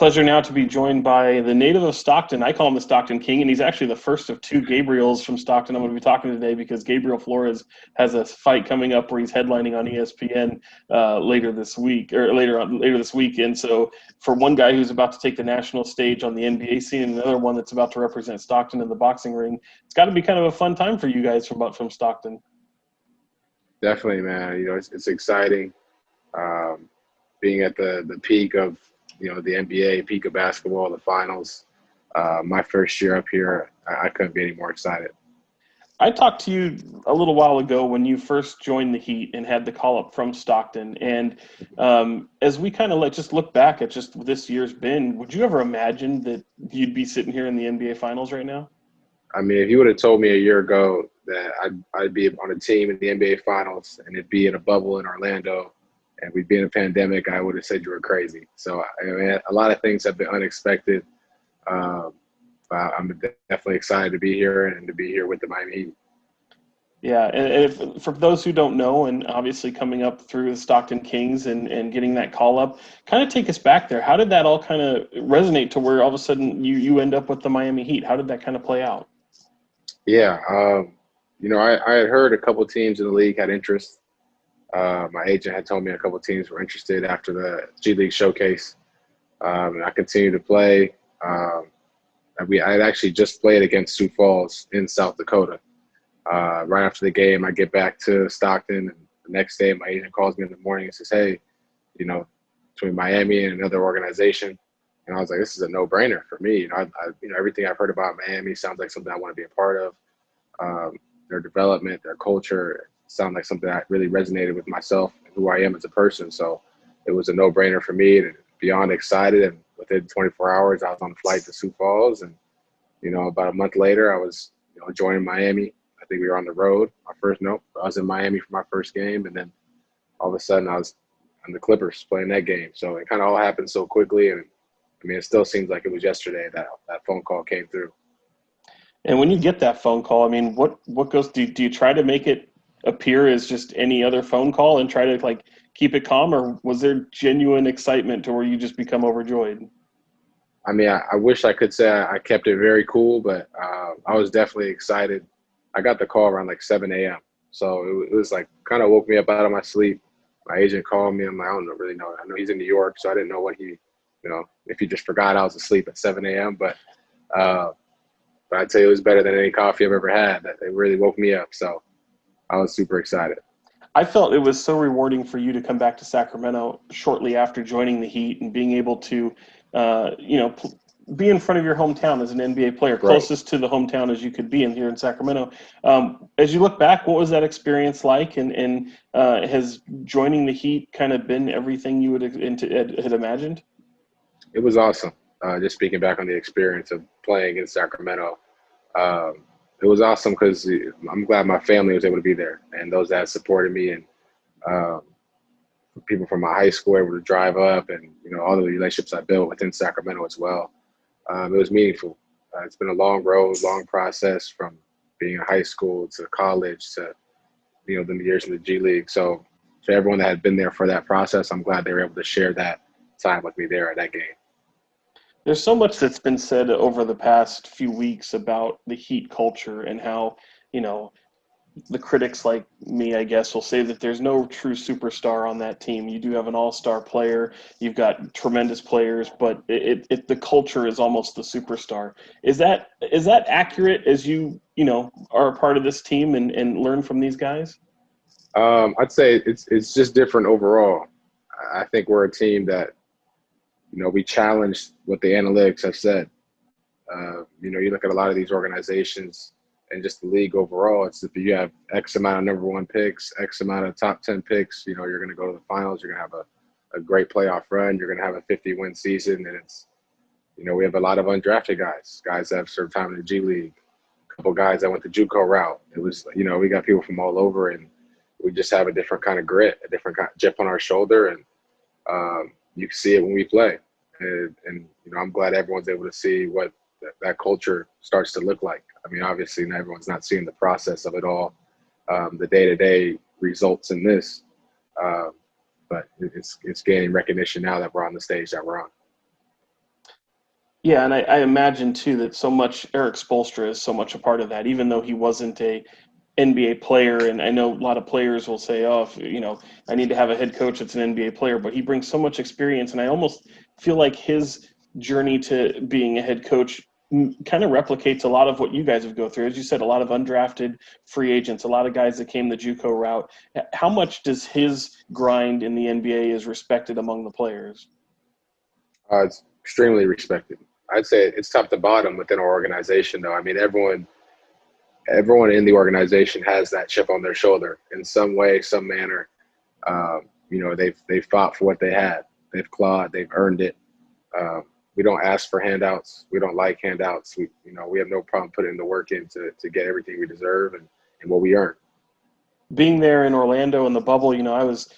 Pleasure now to be joined by the native of Stockton. I call him the Stockton King, and he's actually the first of two Gabriels from Stockton I'm going to be talking to today because Gabriel Flores has a fight coming up where he's headlining on ESPN later this week. And so for one guy who's about to take the national stage on the NBA scene and another one that's about to represent Stockton in the boxing ring, it's got to be kind of a fun time for you guys from Stockton. Definitely, man. It's exciting being at the peak of the NBA, peak of basketball, the finals. My first year up here, I couldn't be any more excited. I talked to you a little while ago when you first joined the Heat and had the call up from Stockton. And as we kind of just look back at just this year's been, would you ever imagine that you'd be sitting here in the NBA Finals right now? I mean, if you would have told me a year ago that I'd be on a team in the NBA Finals and it'd be in a bubble in Orlando and we'd be in a pandemic, I would have said you were crazy. So I mean, a lot of things have been unexpected. I'm definitely excited to be here and to be here with the Miami Heat. Yeah, and for those who don't know, and obviously coming up through the Stockton Kings and getting that call up, kind of take us back there. How did that all kind of resonate to where all of a sudden you end up with the Miami Heat? How did that kind of play out? Yeah, I had heard a couple teams in the league had interest. My agent had told me a couple teams were interested after the GLeague showcase. And I continued to play. I had actually just played against Sioux Falls in South Dakota. Right after the game, I get back to Stockton, and the next day my agent calls me in the morning and says, hey, between Miami and another organization. And I was like, this is a no-brainer for me. Everything I've heard about Miami sounds like something I want to be a part of. Their development, their culture sound like something that really resonated with myself and who I am as a person. So it was a no-brainer for me, and beyond excited. And within 24 hours, I was on a flight to Sioux Falls. And, about a month later, I was, joining Miami. I think we were on the road. I was in Miami for my first game. And then all of a sudden I was on the Clippers playing that game. So it kind of all happened so quickly. And I mean, it still seems like it was yesterday that phone call came through. And when you get that phone call, I mean, what goes, do you try to make it appear as just any other phone call and try to keep it calm, or was there genuine excitement to where you just become overjoyed? I mean, I wish I could say I kept it very cool, but I was definitely excited. I got the call around 7 a.m. So it was kind of woke me up out of my sleep. My agent called me. I'm like, I don't really know. I know he's in New York, so I didn't know what if he just forgot I was asleep at 7 a.m. But I'd say it was better than any coffee I've ever had. It really woke me up. So I was super excited. I felt it was so rewarding for you to come back to Sacramento shortly after joining the Heat and being able to, be in front of your hometown as an NBA player, closest to the hometown as you could be here in Sacramento. As you look back, what was that experience like? And has joining the Heat kind of been everything you had imagined? It was awesome. Just speaking back on the experience of playing in Sacramento, it was awesome because I'm glad my family was able to be there, and those that supported me, and people from my high school were able to drive up, and all the relationships I built within Sacramento as well. It was meaningful. It's been a long road, long process from being in high school to college to the years in the G League. So to everyone that had been there for that process, I'm glad they were able to share that time with me there at that game. There's so much that's been said over the past few weeks about the Heat culture and how, the critics like me, I guess, will say that there's no true superstar on that team. You do have an all-star player. You've got tremendous players, but the culture is almost the superstar. Is that accurate as you are a part of this team and learn from these guys? I'd say it's just different overall. I think we're a team that, we challenge what the analytics have said. You look at a lot of these organizations and just the league overall, it's if you have X amount of number one picks, X amount of top 10 picks, you're going to go to the finals, you're going to have a great playoff run, you're going to have a 50-win season, and it's, we have a lot of undrafted guys that have served time in the G League, a couple guys that went the JUCO route. It was, we got people from all over, and we just have a different kind of grit, a different kind of chip on our shoulder, and you can see it when we play. And I'm glad everyone's able to see what that culture starts to look like. I mean, obviously, everyone's not seeing the process of it all, the day-to-day results in this, but it's gaining recognition now that we're on the stage that we're on. Yeah, and I imagine too that so much Eric Spoelstra is so much a part of that, even though he wasn't a NBA player. And I know a lot of players will say, "Oh, if, I need to have a head coach that's an NBA player," but he brings so much experience, and I almost feel like his journey to being a head coach kind of replicates a lot of what you guys have go through. As you said, a lot of undrafted free agents, a lot of guys that came the JUCO route. How much does his grind in the NBA is respected among the players? It's extremely respected. I'd say it's top to bottom within our organization, though. I mean, everyone in the organization has that chip on their shoulder in some way, some manner. They've fought for what they had. They've clawed. They've earned it. We don't ask for handouts. We don't like handouts. We have no problem putting the work in to get everything we deserve and what we earn. Being there in Orlando in the bubble, I was,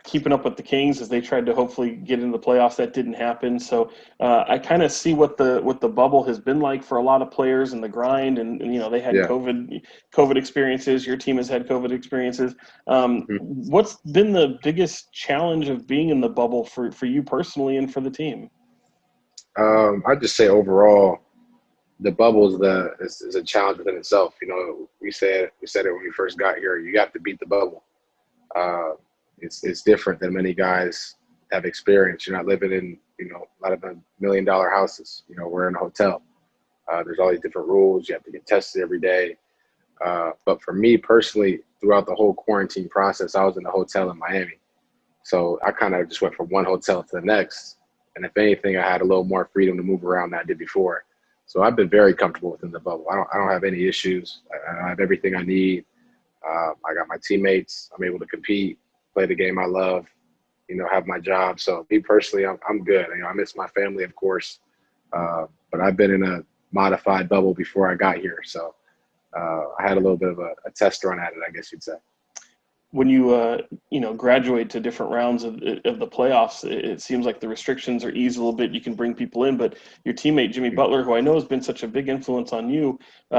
keeping up with the Kings as they tried to hopefully get into the playoffs. That didn't happen. So I kind of see what the bubble has been like for a lot of players and the grind. And they had Yeah. COVID experiences. Your team has had COVID experiences. What's been the biggest challenge of being in the bubble for you personally and for the team? I'd just say overall, the bubble is a challenge within itself. We said it when we first got here. You have to beat the bubble. It's different than many guys have experienced. You're not living in a lot of $1 million houses. We're in a hotel. There's all these different rules. You have to get tested every day. But for me personally, throughout the whole quarantine process, I was in a hotel in Miami. So I kind of just went from one hotel to the next. And if anything, I had a little more freedom to move around than I did before. So I've been very comfortable within the bubble. I don't have any issues. I have everything I need. I got my teammates. I'm able to compete, play the game I love, have my job. So me personally, I'm good. I miss my family, of course. But I've been in a modified bubble before I got here. So I had a little bit of a test run at it, I guess you'd say. When you graduate to different rounds of the playoffs, it seems like the restrictions are eased a little bit. You can bring people in, but your teammate Jimmy Butler, who I know has been such a big influence on you,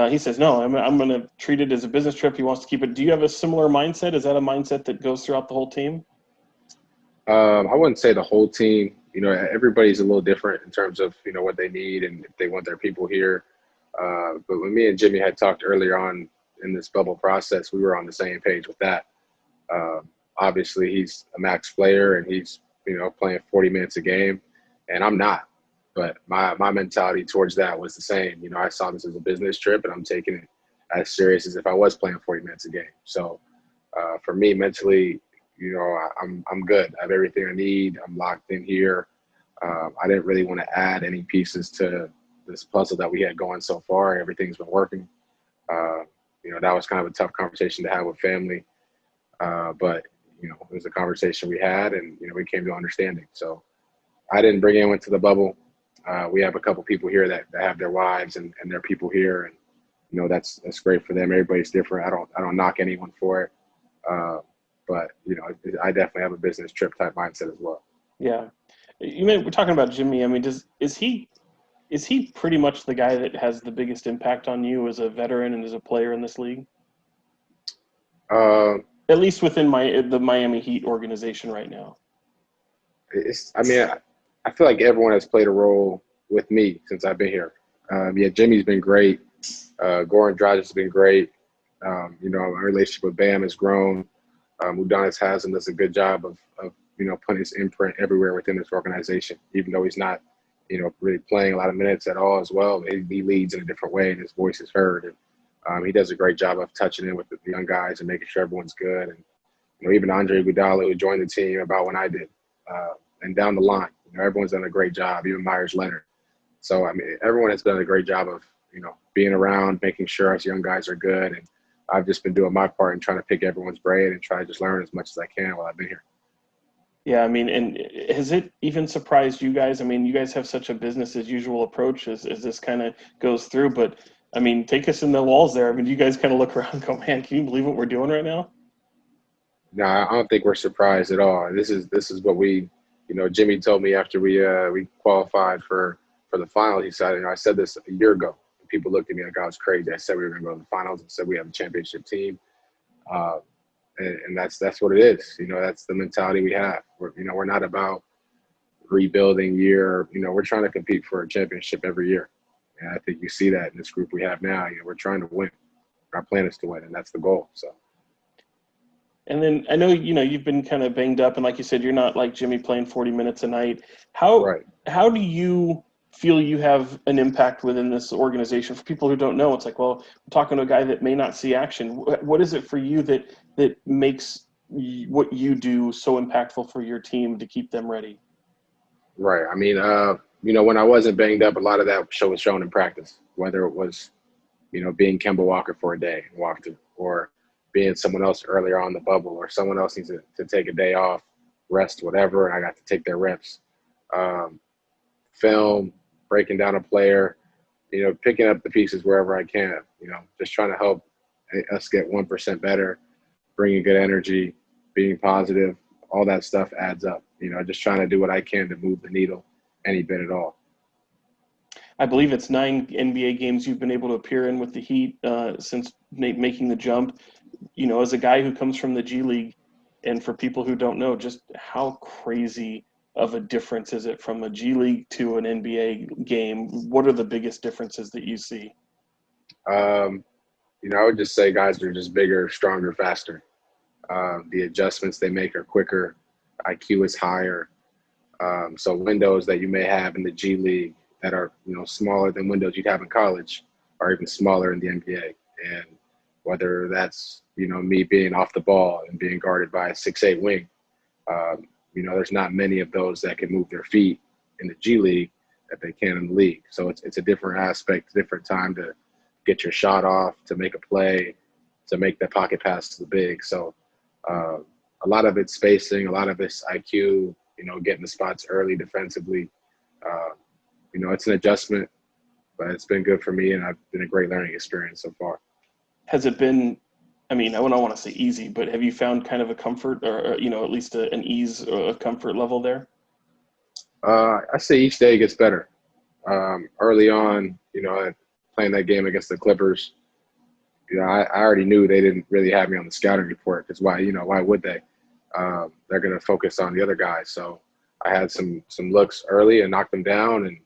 he says, "No, I'm going to treat it as a business trip." He wants to keep it. Do you have a similar mindset? Is that a mindset that goes throughout the whole team? I wouldn't say the whole team. Everybody's a little different in terms of what they need and if they want their people here. But when me and Jimmy had talked earlier on in this bubble process, we were on the same page with that. Obviously, he's a max player and he's playing 40 minutes a game, and I'm not. But my mentality towards that was the same. I saw this as a business trip, and I'm taking it as serious as if I was playing 40 minutes a game. So for me, mentally, I'm good. I have everything I need. I'm locked in here. I didn't really want to add any pieces to this puzzle that we had going so far. Everything's been working. That was kind of a tough conversation to have with family. But it was a conversation we had, and we came to understanding. So I didn't bring anyone to the bubble. We have a couple people here that have their wives and their people here, and that's great for them. Everybody's different. I don't knock anyone for it. But I definitely have a business trip type mindset as well. Yeah, we're talking about Jimmy. I mean, is he pretty much the guy that has the biggest impact on you as a veteran and as a player in this league? At least within the Miami Heat organization right now. I feel like everyone has played a role with me since I've been here. Jimmy's been great. Goran Dragic has been great. Our relationship with Bam has grown. Udonis Haslam does a good job of putting his imprint everywhere within this organization, even though he's not, really playing a lot of minutes at all as well. He leads in a different way, and his voice is heard. And he does a great job of touching in with the young guys and making sure everyone's good. And even Andre Iguodala, who joined the team about when I did, and down the line, everyone's done a great job. Even Myers Leonard. So everyone has done a great job of being around, making sure us young guys are good. And I've just been doing my part and trying to pick everyone's brain and try to just learn as much as I can while I've been here. Yeah, and has it even surprised you guys? You guys have such a business as usual approach as this kind of goes through, but take us in the walls there. Do you guys kind of look around and go, "Man, can you believe what we're doing right now?" No, I don't think we're surprised at all. This is what we, Jimmy told me after we qualified for the finals. He said, I said this a year ago. People looked at me like I was crazy. I said we were going to go to the finals and said we have a championship team. And that's what it is. That's the mentality we have. We're not about rebuilding year. You know, we're trying to compete for a championship every year. And I think you see that in this group we have now. You know, we're trying to win. Our plan is to win, and that's the goal. So. And then I know, you've been kind of banged up, and like you said, you're not like Jimmy playing 40 minutes a night. How Right. how do you feel you have an impact within this organization? For people who don't know, it's like, well, I'm talking to a guy that may not see action. What is it for you that makes what you do so impactful for your team to keep them ready? Right. I mean, when I wasn't banged up, a lot of that was shown in practice, whether it was, being Kemba Walker for a day and walked it, or being someone else earlier on the bubble, or someone else needs to take a day off, rest, whatever, and I got to take their reps. Film, breaking down a player, picking up the pieces wherever I can, just trying to help us get 1% better, bringing good energy, being positive, all that stuff adds up. Just trying to do what I can to move the needle any bit at all. I believe it's 9 NBA games you've been able to appear in with the Heat since making the jump. As a guy who comes from the G League, and for people who don't know, just how crazy of a difference is it from a G League to an NBA game? What are the biggest differences that you see? I would just say guys are just bigger, stronger, faster. The adjustments they make are quicker. IQ is higher. So windows that you may have in the G League that are, smaller than windows you'd have in college are even smaller in the NBA. And whether that's, me being off the ball and being guarded by a 6'8" wing, there's not many of those that can move their feet in the G League that they can in the league. So it's a different aspect, different time to get your shot off, to make a play, to make the pocket pass to the big. So a lot of it's spacing, a lot of it's IQ, getting the spots early defensively. It's an adjustment, but it's been good for me, and I've been a great learning experience so far. Has it been, I don't want to say easy, but have you found kind of a comfort or at least an ease or a comfort level there? I say each day gets better. Early on, playing that game against the Clippers, I already knew they didn't really have me on the scouting report because why would they? They're going to focus on the other guys. So I had some looks early and knocked them down, and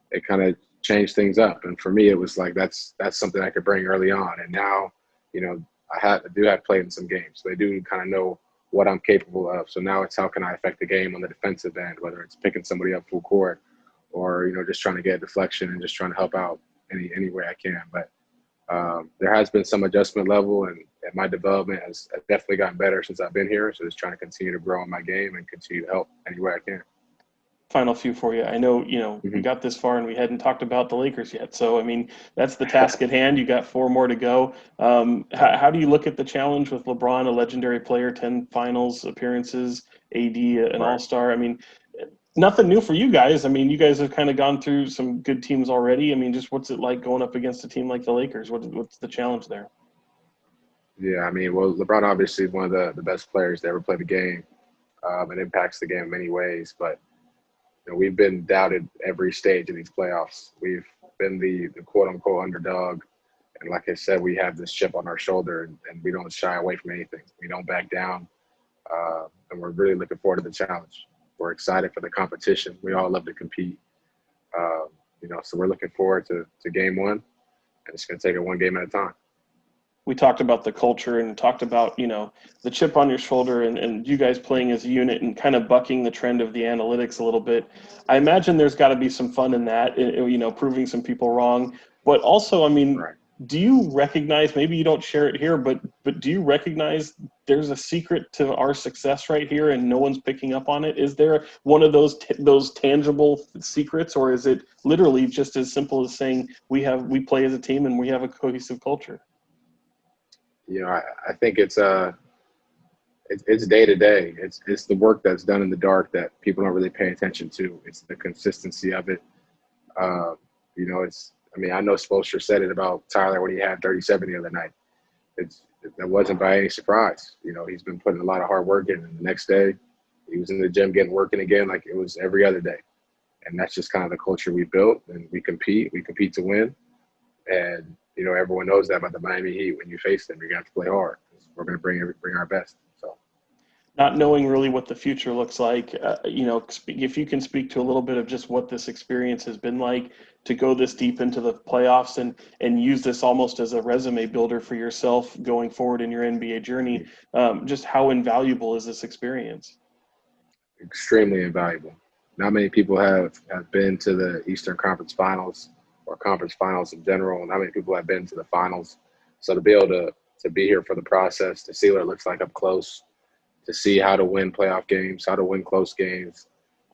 it kind of changed things up. And for me, it was like that's something I could bring early on. And now, I do have played in some games. So they do kind of know what I'm capable of. So now it's how can I affect the game on the defensive end, whether it's picking somebody up full court or, just trying to get a deflection and just trying to help out any way I can. But there has been some adjustment level, and my development has definitely gotten better since I've been here. So just trying to continue to grow in my game and continue to help any way I can. Final few for you. I know, we got this far and we hadn't talked about the Lakers yet. So, that's the task at hand. You got 4 more to go. How do you look at the challenge with LeBron, a legendary player, 10 finals appearances, AD, an all-star? Nothing new for you guys. You guys have kind of gone through some good teams already. just what's it like going up against a team like the Lakers? What's the challenge there? Yeah, well, LeBron obviously is one of the best players to ever play the game, and impacts the game in many ways. But we've been doubted every stage of these playoffs. We've been the quote-unquote underdog. And like I said, we have this chip on our shoulder, and we don't shy away from anything. We don't back down, and we're really looking forward to the challenge. We're excited for the competition. We all love to compete. So we're looking forward to game 1, and it's going to take it one game at a time. We talked about the culture and talked about, the chip on your shoulder and you guys playing as a unit and kind of bucking the trend of the analytics a little bit. I imagine there's got to be some fun in that, proving some people wrong. But also, Right. Do you recognize, maybe you don't share it here, but do you recognize there's a secret to our success right here and no one's picking up on it? Is there one of those tangible secrets, or is it literally just as simple as saying we play as a team and we have a cohesive culture? I think it's day to day. It's the work that's done in the dark that people don't really pay attention to. It's the consistency of it. I know Spoelstra said it about Tyler when he had 37 the other night. That wasn't by any surprise. He's been putting a lot of hard work in. And the next day, he was in the gym working again like it was every other day. And that's just kind of the culture we built. And we compete to win. And everyone knows that about the Miami Heat. When you face them, you have to play hard. We're going to bring our best. So not knowing really what the future looks like, if you can speak to a little bit of just what this experience has been like to go this deep into the playoffs and use this almost as a resume builder for yourself going forward in your NBA journey, just how invaluable is this experience? Extremely invaluable. Not many people have been to the Eastern Conference Finals or conference finals in general. Not many people have been to the finals. So to be able to be here for the process, to see what it looks like up close, to see how to win playoff games, how to win close games,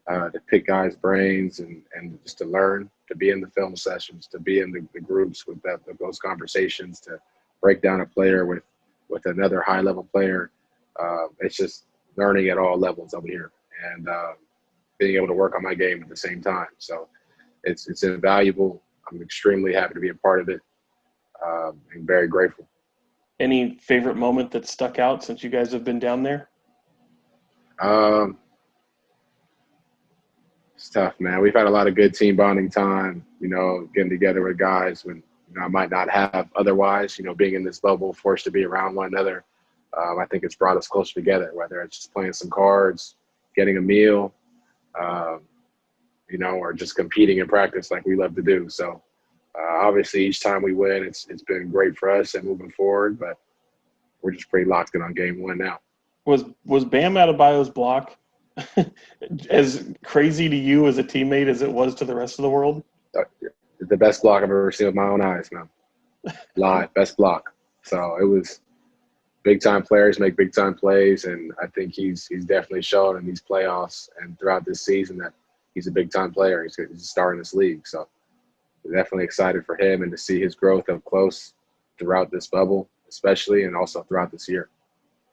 to pick guys' brains and just to learn, to be in the film sessions, to be in the groups with those conversations, to break down a player with another high-level player. It's just learning at all levels over here and being able to work on my game at the same time. So it's invaluable. I'm extremely happy to be a part of it and very grateful. Any favorite moment that stuck out since you guys have been down there? It's tough, man. We've had a lot of good team bonding time, getting together with guys when, I might not have otherwise, being in this bubble, forced to be around one another. I think it's brought us closer together, whether it's just playing some cards, getting a meal, or just competing in practice like we love to do. So obviously each time we win, it's been great for us and moving forward, but we're just pretty locked in on game one now. Was Bam Adebayo's block as crazy to you as a teammate as it was to the rest of the world? The best block I've ever seen with my own eyes, man. Live, best block. So it was big-time players make big-time plays, and I think he's definitely shown in these playoffs and throughout this season that he's a big-time player. He's a star in this league. So we're definitely excited for him and to see his growth up close throughout this bubble, especially, and also throughout this year.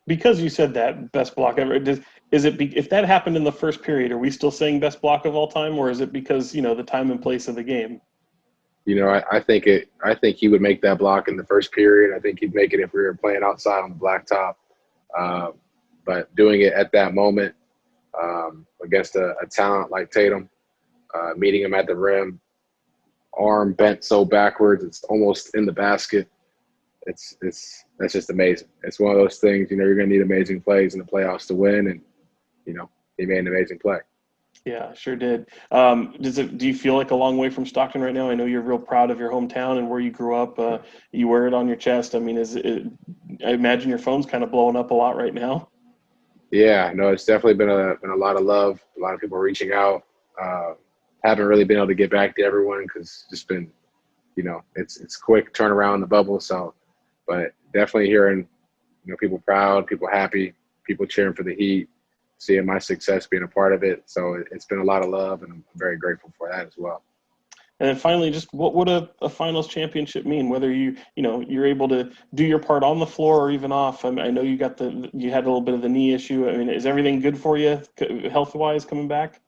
Because you said that best block ever, if that happened in the first period, are we still saying best block of all time, or is it because the time and place of the game? I think he would make that block in the first period. I think he'd make it if we were playing outside on the blacktop. But doing it at that moment against a talent like Tatum, meeting him at the rim, arm bent so backwards it's almost in the basket. That's just amazing. It's one of those things, you're going to need amazing plays in the playoffs to win, and he made an amazing play. Yeah, sure did. Do you feel like a long way from Stockton right now? I know you're real proud of your hometown and where you grew up. You wear it on your chest. I mean, I imagine your phone's kind of blowing up a lot right now. Yeah, no, it's definitely been a lot of love. A lot of people reaching out. Haven't really been able to get back to everyone because it's just been, it's quick turnaround in the bubble. So, but definitely hearing, people proud, people happy, people cheering for the Heat, seeing my success, being a part of it. So it's been a lot of love, and I'm very grateful for that as well. And then finally, just what would a finals championship mean? Whether you're able to do your part on the floor or even off. I know you had a little bit of the knee issue. I mean, is everything good for you health-wise coming back?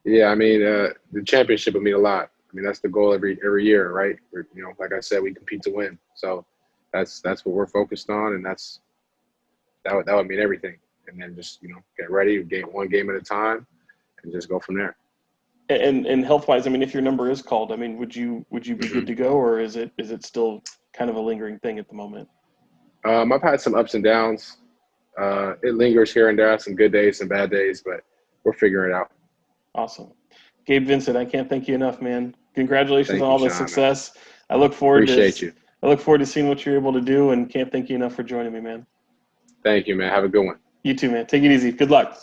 Yeah, I mean, the championship would mean a lot. I mean, that's the goal every year, right? Like I said, we compete to win. So that's what we're focused on, and that would mean everything. And then just get ready, one game at a time, and just go from there. And health-wise, I mean, if your number is called, I mean, would you be good to go, or is it still kind of a lingering thing at the moment? I've had some ups and downs. It lingers here and there, some good days, some bad days, but we're figuring it out. Awesome. Gabe Vincent, I can't thank you enough, man. Congratulations on all the Sean, success. Man. I look forward to seeing what you're able to do, and can't thank you enough for joining me, man. Thank you, man. Have a good one. You too, man. Take it easy. Good luck.